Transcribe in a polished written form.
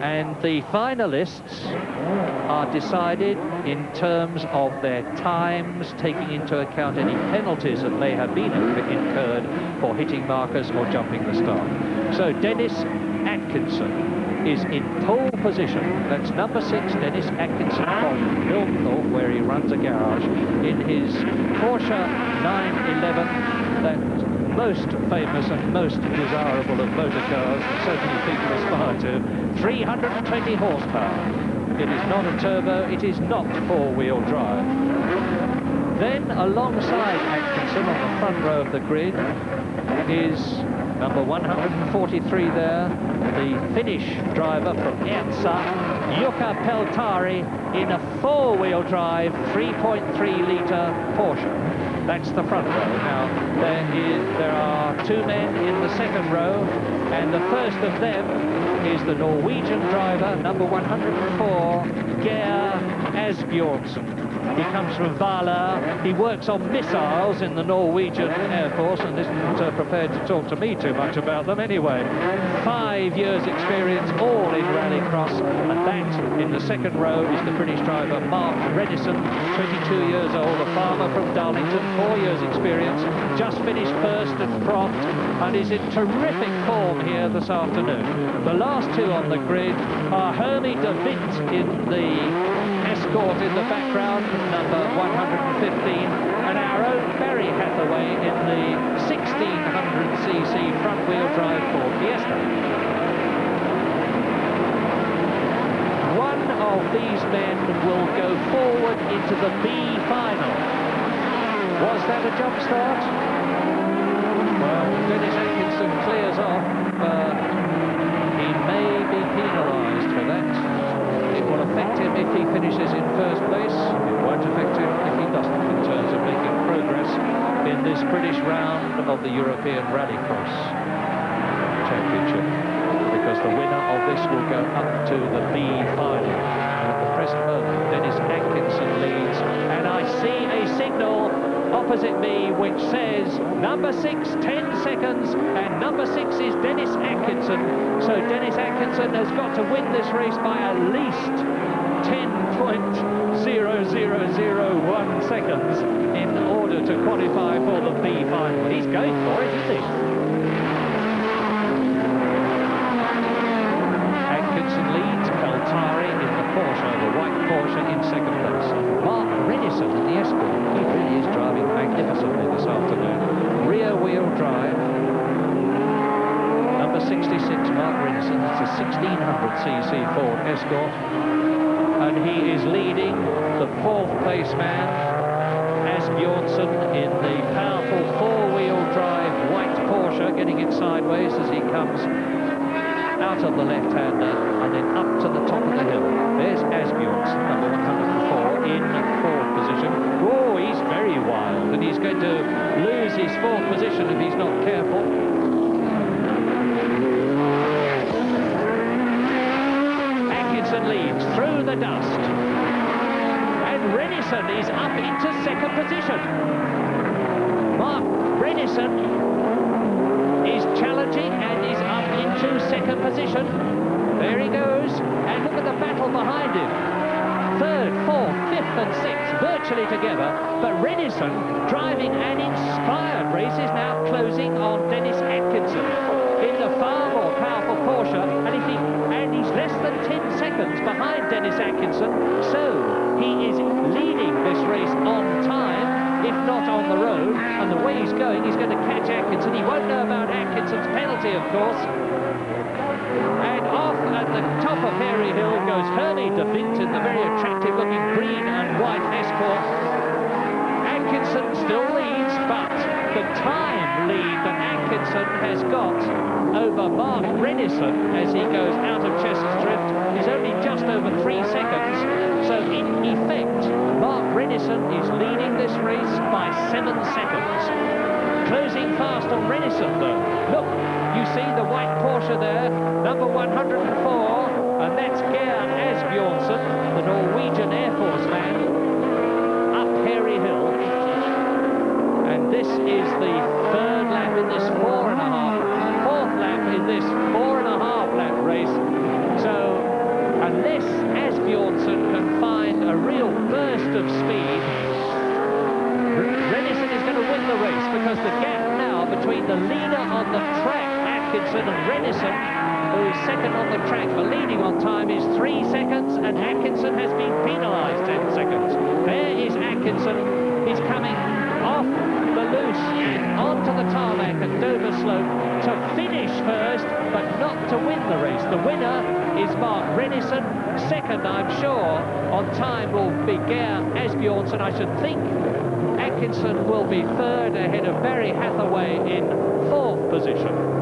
And the finalists are decided in terms of their times, taking into account any penalties that may have been incurred for hitting markers or jumping the start. So Dennis Atkinson is in pole position. That's number 6, Dennis Atkinson from Milton, where he runs a garage, in his Porsche 911, that most famous and most desirable of motor cars that so many people aspire to. 320 horsepower. It is not a turbo, it is not four-wheel drive. Then alongside Atkinson on the front row of the grid is number 143 there, the Finnish driver from Ertsa, Jukka Peltari, in a four-wheel drive 3.3-litre Porsche. That's the front row. Now, there are 2 men in the second row, and the first of them is the Norwegian driver, number 104, Geir Asbjornsen. He comes from Valur. He works on missiles in the Norwegian Air Force and isn't prepared to talk to me too much about them anyway. 5 years experience, all in Rallycross, and that in the second row is the British driver Mark Rennison, 22 years old, a farmer from Darlington, 4 years experience, just finished first at Prompt and is in terrific form here this afternoon. The last 2 on the grid are Hermy de Windt in the Escort in the background, number 115, and our own Barry Hathaway in the 1600cc front-wheel drive Ford Fiesta. One of these men will go forward into the B final. Was that a jump start? Well, Dennis Atkinson clears off. He may be penalised for that. It will affect him if he finishes in first place. It won't affect him if he doesn't, in terms of making progress in this British round of the European Rallycross Championship, because the winner of this will go up to the B final. And at the present moment, Dennis Atkinson leads, and I see a signal opposite me which says number 6, 10 seconds, and number 6 is Dennis Atkinson. So Dennis Atkinson has got to win this race by at least 10.0001 seconds in order to qualify for the B final. He's going for it, isn't he? Atkinson leads, Peltari in the Porsche, the white Porsche, in second place. Mark Rennison in the Escort. He really is driving magnificently this afternoon. Rear wheel drive. Number 66, Mark Rennison. It's a 1600cc Ford Escort. And he is leading the 4th place man, Asbjornsen, in the powerful four-wheel drive white Porsche, getting it sideways as he comes out of the left-hander and then up to the top of the hill. There's Asbjornsen, number 104, in 4th position. Oh, he's very wild, and he's going to lose his 4th position if he's not careful. Atkinson leads through the dust, and Rennison is up into 2nd position. Mark Rennison is challenging and is up into 2nd position. There he goes, and look at the battle behind him. 3rd, 4th, 5th and 6th virtually together, but Rennison, driving an inspired race, is now closing on Dennis Atkinson in the far more powerful Porsche, and he's less than 10 seconds behind Dennis Atkinson, so he is leading this race on time, if not on the road, and the way he's going, he's going to catch Atkinson. He won't know about Atkinson's penalty, of course. And off at the top of Hairy Hill goes Hermy de Windt in the very attractive-looking green and white Escort. Atkinson still leads, but the time lead that Atkinson has got over Mark Rennison as he goes out of Chestersdrift is only just over 3 seconds. So in effect, Mark Rennison is leading this race by 7 seconds. Closing fast on Rennison though. Look, you see the white Porsche there, number 104, and that's Geir Asbjornsen, the Norwegian Air Force man, up Hairy Hill. And this is the 3rd lap in this 4.5 lap in this 4.5 lap race. So burst of speed. Rennison is going to win the race, because the gap now between the leader on the track, Atkinson, and Rennison, who is second on the track for leading on time, is 3 seconds, and Atkinson has been penalised 10 seconds. There is Atkinson. He's coming off the loose and onto the tarmac at Dover Slope to finish first, but not to win the race. The winner is Mark Rennison. Second, I'm sure, on time will be Geir Asbjornsen. I should think Atkinson will be third, ahead of Barry Hathaway in 4th position.